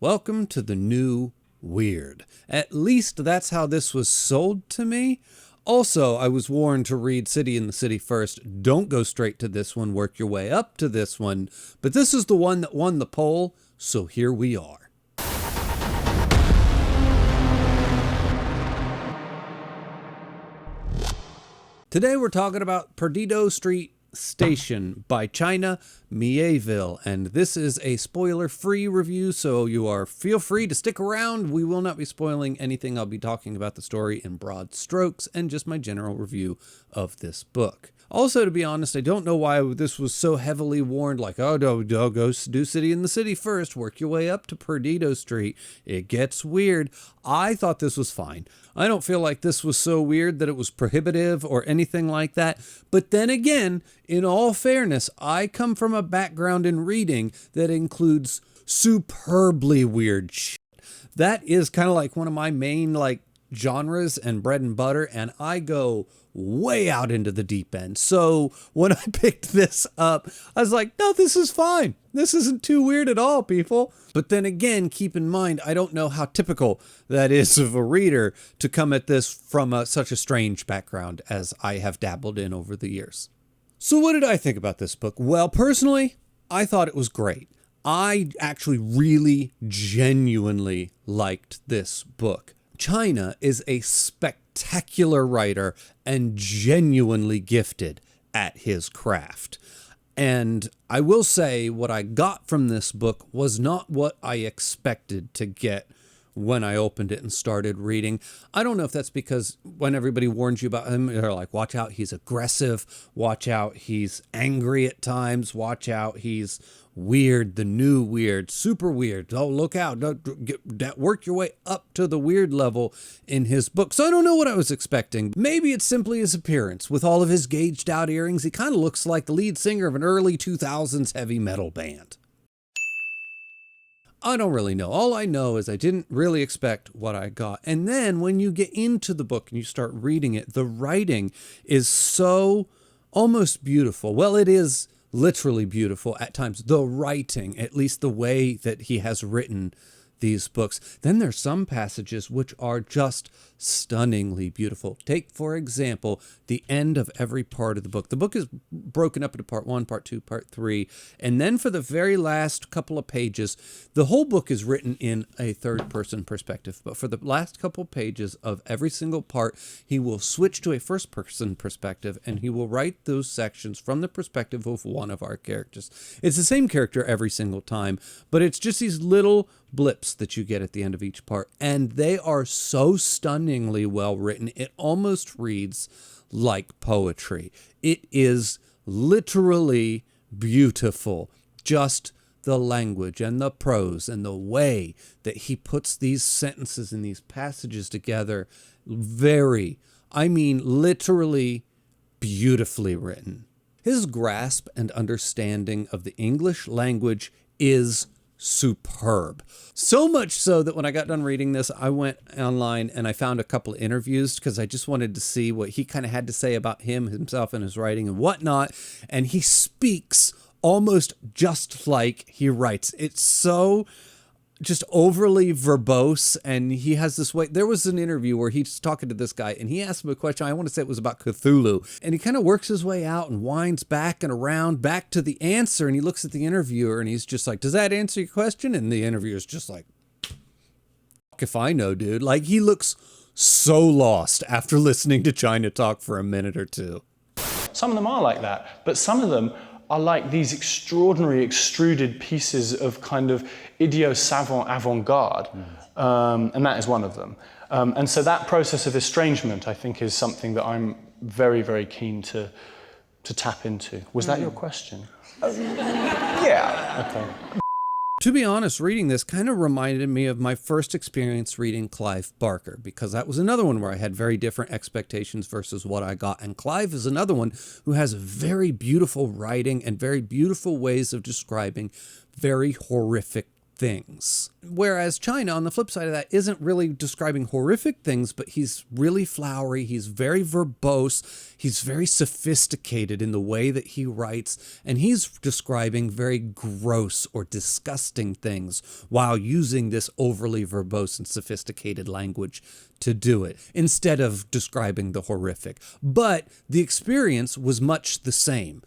Welcome to the new weird. At least that's how this was sold to me. Also, I was warned to read City in the City first. Don't go straight to this one, work your way up to this one. But this is the one that won the poll, so here we are. Today we're talking about Perdido Street Station by China Mieville, and this is a spoiler-free review, so feel free to stick around. We will not be spoiling anything. I'll be talking about the story in broad strokes and just my general review of this book. Also, to be honest, I don't know why this was so heavily warned, like, oh, no, go do City in the City first, work your way up to Perdido Street. It gets weird. I thought this was fine. I don't feel like this was so weird that it was prohibitive or anything like that. But then again, in all fairness, I come from a background in reading that includes superbly weird shit. That is kind of like one of my main, genres and bread and butter, and I go way out into the deep end. So when I picked this up, I was like, no, this is fine. This isn't too weird at all, people. But then again, keep in mind, I don't know how typical that is of a reader to come at this from such a strange background as I have dabbled in over the years. So what did I think about this book? Well, personally, I thought it was great. I actually really genuinely liked this book. China is a spectacular writer and genuinely gifted at his craft. And I will say what I got from this book was not what I expected to get when I opened it and started reading. I don't know if that's because when everybody warns you about him, they're like, watch out, he's aggressive. Watch out, he's angry at times. Watch out, he's weird, the new weird, super weird. Oh, look out. Work your way up to the weird level in his book. So I don't know what I was expecting. Maybe it's simply his appearance. With all of his gauged out earrings, he kind of looks like the lead singer of an early 2000s heavy metal band. I don't really know. All I know is I didn't really expect what I got. And then when you get into the book and you start reading it, the writing is so almost beautiful. Well, it is literally beautiful at times. The writing, at least the way that he has written these books. Then there's some passages which are just stunningly beautiful. Take, for example, the end of every part of the book. The book is broken up into part 1, part 2, part 3. And then for the very last couple of pages, the whole book is written in a third-person perspective. But for the last couple of pages of every single part, he will switch to a first-person perspective, and he will write those sections from the perspective of one of our characters. It's the same character every single time, but it's just these little blips that you get at the end of each part, and they are so stunningly well written. It almost reads like poetry. It is literally beautiful. Just the language and the prose and the way that he puts these sentences and these passages together, literally beautifully written. His grasp and understanding of the English language is superb. So much so that when I got done reading this, I went online and I found a couple of interviews because I just wanted to see what he kind of had to say about himself and his writing and whatnot. And he speaks almost just like he writes. It's so just overly verbose, and he has this way. There was an interview where he's talking to this guy and he asked him a question. I want to say it was about Cthulhu, and he kind of works his way out and winds back and around back to the answer, and he looks at the interviewer and he's just like, does that answer your question? And the interviewer's just like, if I know, dude. Like, he looks so lost after listening to China talk for a minute or two. Some of them are like that, but some of them are like these extraordinary extruded pieces of kind of idiot-savant avant-garde, and that is one of them. And so that process of estrangement, I think, is something that I'm very, very keen to tap into. Was that your question? Yeah. Okay. To be honest, reading this kind of reminded me of my first experience reading Clive Barker, because that was another one where I had very different expectations versus what I got. And Clive is another one who has very beautiful writing and very beautiful ways of describing very horrific things. Whereas China, on the flip side of that, isn't really describing horrific things, but he's really flowery, he's very verbose, he's very sophisticated in the way that he writes, and he's describing very gross or disgusting things while using this overly verbose and sophisticated language to do it, instead of describing the horrific. But the experience was much the same,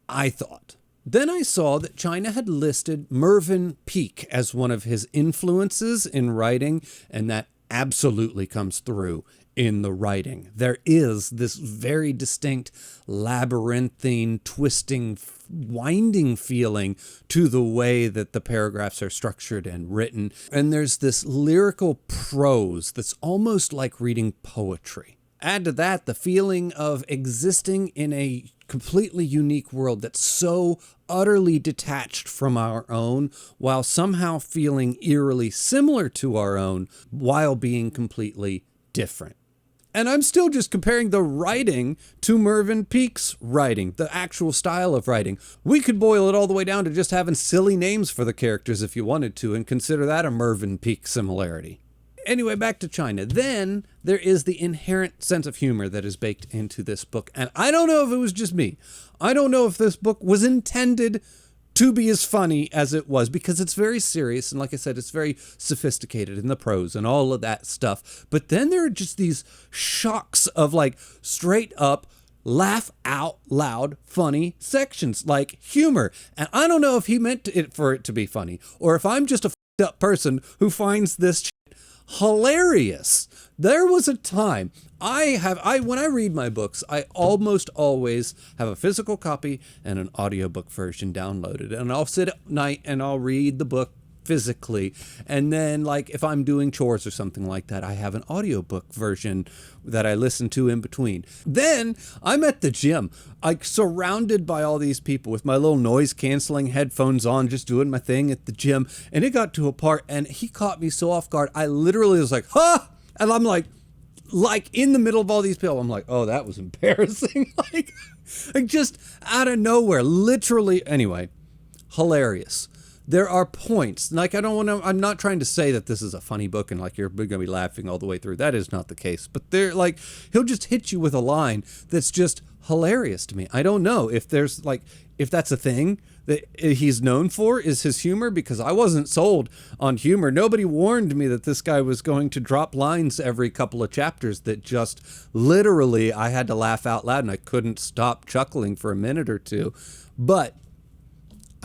I thought. Then I saw that China had listed Mervyn Peake as one of his influences in writing, and that absolutely comes through in the writing. There is this very distinct labyrinthine, twisting, winding feeling to the way that the paragraphs are structured and written. And there's this lyrical prose that's almost like reading poetry. Add to that the feeling of existing in a completely unique world that's so utterly detached from our own, while somehow feeling eerily similar to our own, while being completely different. And I'm still just comparing the writing to Mervyn Peake's writing, the actual style of writing. We could boil it all the way down to just having silly names for the characters if you wanted to, and consider that a Mervyn Peake similarity. Anyway, back to China. Then there is the inherent sense of humor that is baked into this book. And I don't know if it was just me. I don't know if this book was intended to be as funny as it was, because it's very serious. And like I said, it's very sophisticated in the prose and all of that stuff. But then there are just these shocks of like straight up laugh out loud funny sections, like humor. And I don't know if he meant it for it to be funny, or if I'm just a f***ed up person who finds this hilarious. There was a time when I read my books, I almost always have a physical copy and an audiobook version downloaded, and I'll sit at night and I'll read the book physically, and then like if I'm doing chores or something like that, I have an audiobook version that I listen to in between. Then I'm at the gym, like surrounded by all these people with my little noise canceling headphones on, just doing my thing at the gym, and it got to a part and he caught me so off guard, I literally was like, huh, and I'm like in the middle of all these people, I'm like, oh, that was embarrassing. like just out of nowhere, literally. Anyway, hilarious. There are points, like I'm not trying to say that this is a funny book and like you're going to be laughing all the way through. That is not the case. But they're like, he'll just hit you with a line that's just hilarious to me. I don't know if there's like, if that's a thing that he's known for, is his humor, because I wasn't sold on humor. Nobody warned me that this guy was going to drop lines every couple of chapters that just literally I had to laugh out loud and I couldn't stop chuckling for a minute or two. But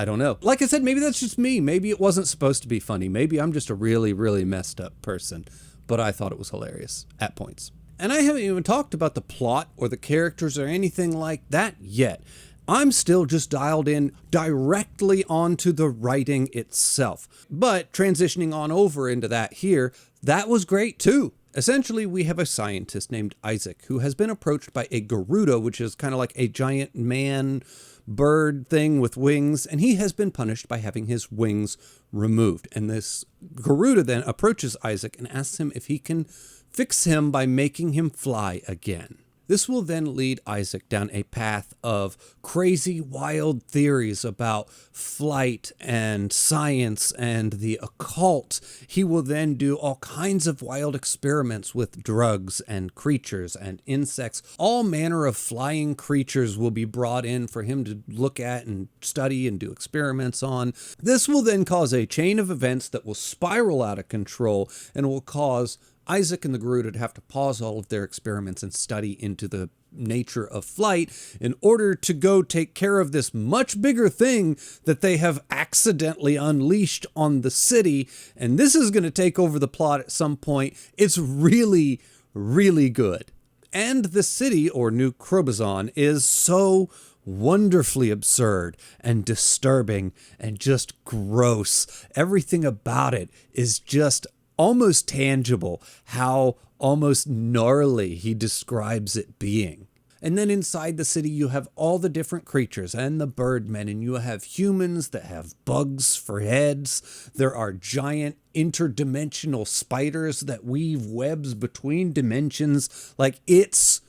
I don't know. Like I said, maybe that's just me. Maybe it wasn't supposed to be funny. Maybe I'm just a really, really messed up person. But I thought it was hilarious at points. And I haven't even talked about the plot or the characters or anything like that yet. I'm still just dialed in directly onto the writing itself. But transitioning on over into that here, that was great too. Essentially, we have a scientist named Isaac who has been approached by a Garuda, which is kind of like a giant man bird thing with wings, and he has been punished by having his wings removed. And this Garuda then approaches Isaac and asks him if he can fix him by making him fly again. This will then lead Isaac down a path of crazy, wild theories about flight and science and the occult. He will then do all kinds of wild experiments with drugs and creatures and insects. All manner of flying creatures will be brought in for him to look at and study and do experiments on. This will then cause a chain of events that will spiral out of control and will cause Isaac and the Garuda to have to pause all of their experiments and study into the nature of flight in order to go take care of this much bigger thing that they have accidentally unleashed on the city. And this is going to take over the plot at some point. It's really, really good. And the city, or New Crobazon, is so wonderfully absurd and disturbing and just gross. Everything about it is just almost tangible, how almost gnarly he describes it being. And then inside the city, you have all the different creatures and the birdmen, and you have humans that have bugs for heads. There are giant interdimensional spiders that weave webs between dimensions. Like, it's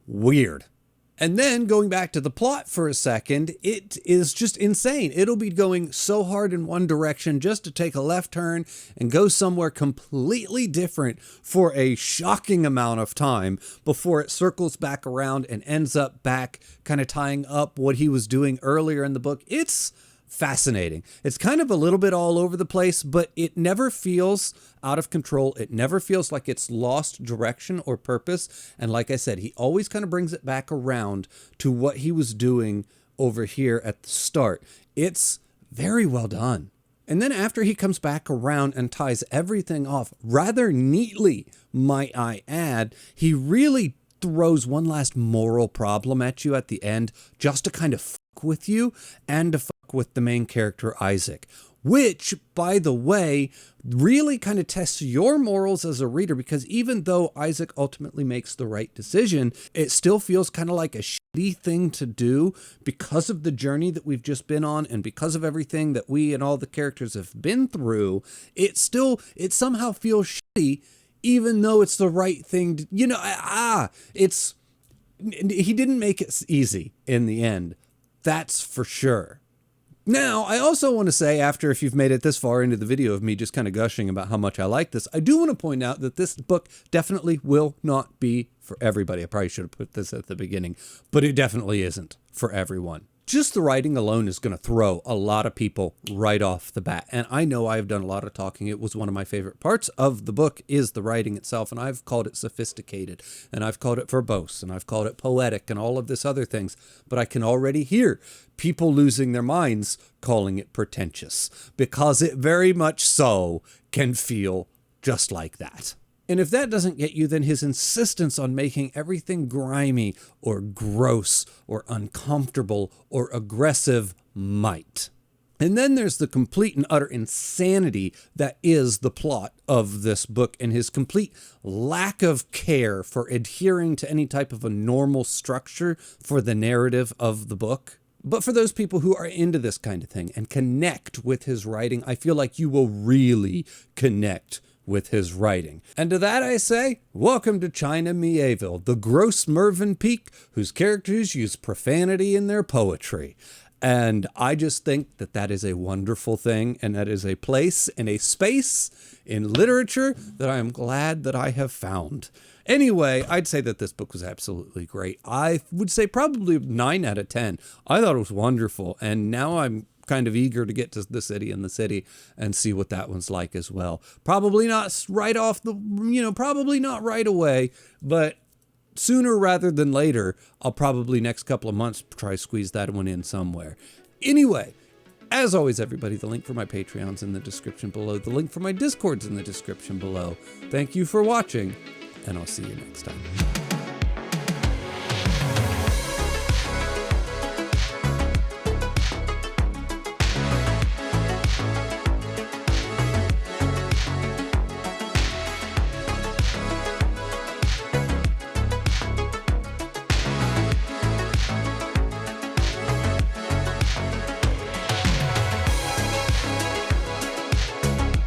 weird. And then going back to the plot for a second, it is just insane. It'll be going so hard in one direction just to take a left turn and go somewhere completely different for a shocking amount of time before it circles back around and ends up back kind of tying up what he was doing earlier in the book. It's fascinating. It's kind of a little bit all over the place, but it never feels out of control. It never feels like it's lost direction or purpose. And like I said, he always kind of brings it back around to what he was doing over here at the start. It's very well done. And then after he comes back around and ties everything off rather neatly, might I add, he really throws one last moral problem at you at the end just to kind of fuck with you and to fuck with the main character Isaac, which, by the way, really kind of tests your morals as a reader, because even though Isaac ultimately makes the right decision, it still feels kind of like a shitty thing to do because of the journey that we've just been on and because of everything that we and all the characters have been through. It somehow feels shitty, even though it's the right thing to, he didn't make it easy in the end. That's for sure. Now, I also want to say, after if you've made it this far into the video of me just kind of gushing about how much I like this, I do want to point out that this book definitely will not be for everybody. I probably should have put this at the beginning, but it definitely isn't for everyone. Just the writing alone is going to throw a lot of people right off the bat. And I know I've done a lot of talking. It was one of my favorite parts of the book is the writing itself. And I've called it sophisticated, and I've called it verbose, and I've called it poetic and all of this other things. But I can already hear people losing their minds calling it pretentious, because it very much so can feel just like that. And if that doesn't get you, then his insistence on making everything grimy or gross or uncomfortable or aggressive might. And then there's the complete and utter insanity that is the plot of this book, and his complete lack of care for adhering to any type of a normal structure for the narrative of the book. But for those people who are into this kind of thing and connect with his writing, I feel like you will really connect with his writing. And to that I say, welcome to China Mieville, the gross Mervyn Peake whose characters use profanity in their poetry. And I just think that that is a wonderful thing, and that is a place and a space in literature that I am glad that I have found. Anyway, I'd say that this book was absolutely great. I would say probably 9 out of 10. I thought it was wonderful, and now I'm kind of eager to get to The City and the City and see what that one's like as well. Probably not right off the, probably not right away, but sooner rather than later, I'll probably next couple of months try to squeeze that one in somewhere. Anyway, as always, everybody, the link for my Patreon's in the description below. The link for my Discord's in the description below. Thank you for watching, and I'll see you next time.